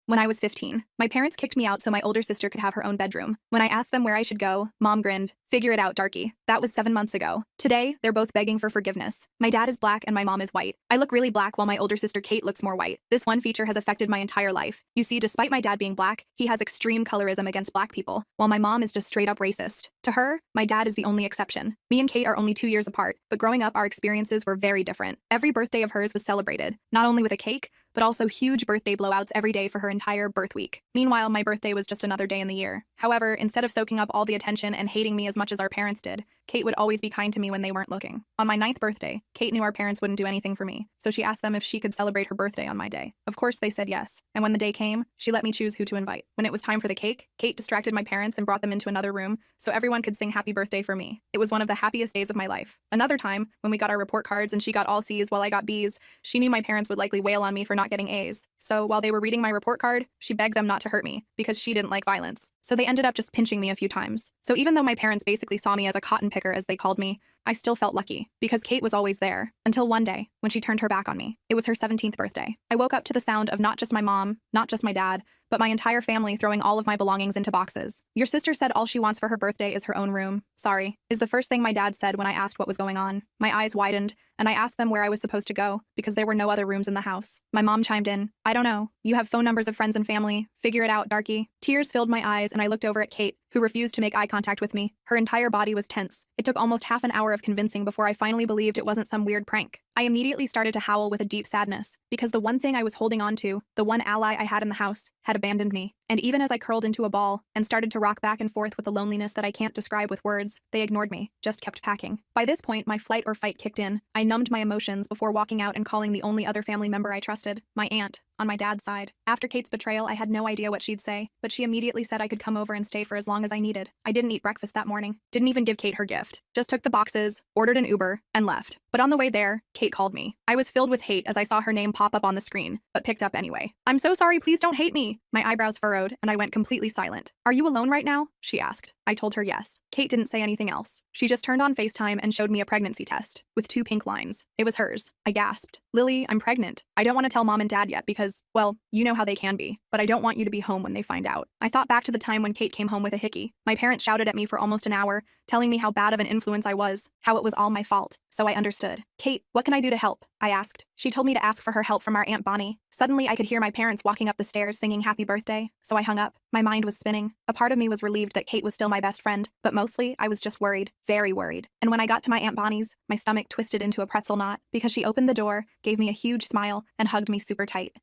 When I was 15, my parents kicked me out so my older sister could have her own bedroom. When I asked them where I should go, Mom grinned. Figure it out, darky. That was 7 months ago. Today, they're both begging for forgiveness. My dad is black and my mom is white. I look really black while my older sister Kate looks more white. This one feature has affected my entire life. You see, despite my dad being black, he has extreme colorism against black people, while my mom is just straight up racist. To her, my dad is the only exception. Me and Kate are only 2 years apart, but growing up, our experiences were very different. Every birthday of hers was celebrated, not only with a cake, but also huge birthday blowouts every day for her entire birth week. Meanwhile, my birthday was just another day in the year. However, instead of soaking up all the attention and hating me as much as our parents did, Kate would always be kind to me when they weren't looking. On my 9th birthday, Kate knew our parents wouldn't do anything for me, so she asked them if she could celebrate her birthday on my day. Of course, they said yes, and when the day came, she let me choose who to invite. When it was time for the cake, Kate distracted my parents and brought them into another room so everyone could sing happy birthday for me. It was one of the happiest days of my life. Another time, when we got our report cards and she got all C's while I got B's, she knew my parents would likely wail on me for not getting A's. So while they were reading my report card, she begged them not to hurt me because she didn't like violence. So they ended up just pinching me a few times. So even though my parents basically saw me as a cotton picker, as they called me, I still felt lucky because Kate was always there until one day when she turned her back on me. It was her 17th birthday. I woke up to the sound of not just my mom, not just my dad, but my entire family throwing all of my belongings into boxes. Your sister said all she wants for her birthday is her own room. Sorry, is the first thing my dad said when I asked what was going on. My eyes widened, and I asked them where I was supposed to go because there were no other rooms in the house. My mom chimed in, I don't know. You have phone numbers of friends and family. Figure it out, darky. Tears filled my eyes, and I looked over at Kate, who refused to make eye contact with me. Her entire body was tense. It took almost half an hour of convincing before I finally believed it wasn't some weird prank. I immediately started to howl with a deep sadness because the one thing I was holding on to, the one ally I had in the house, had abandoned me. And even as I curled into a ball and started to rock back and forth with a loneliness that I can't describe with words, they ignored me, just kept packing. By this point, my flight or fight kicked in. I numbed my emotions before walking out and calling the only other family member I trusted, my aunt, on my dad's side. After Kate's betrayal, I had no idea what she'd say, but she immediately said I could come over and stay for as long as I needed. I didn't eat breakfast that morning, didn't even give Kate her gift, just took the boxes, ordered an Uber, and left. But on the way there, Kate called me. I was filled with hate as I saw her name pop up on the screen, but picked up anyway. I'm so sorry, please don't hate me. My eyebrows furrowed, and I went completely silent. Are you alone right now? She asked. I told her yes. Kate didn't say anything else. She just turned on FaceTime and showed me a pregnancy test, with 2 pink lines. It was hers. I gasped. Lily, I'm pregnant. I don't want to tell mom and dad yet because, well, you know how they can be, but I don't want you to be home when they find out. I thought back to the time when Kate came home with a hickey. My parents shouted at me for almost an hour, telling me how bad of an influence I was, how it was all my fault. So I understood. Kate, what can I do to help? I asked. She told me to ask for her help from our Aunt Bonnie. Suddenly, I could hear my parents walking up the stairs singing happy birthday, so I hung up. My mind was spinning. A part of me was relieved that Kate was still my best friend, but mostly, I was just worried, very worried. And when I got to my Aunt Bonnie's, my stomach twisted into a pretzel knot because she opened the door, gave me a huge smile, and hugged me super tight.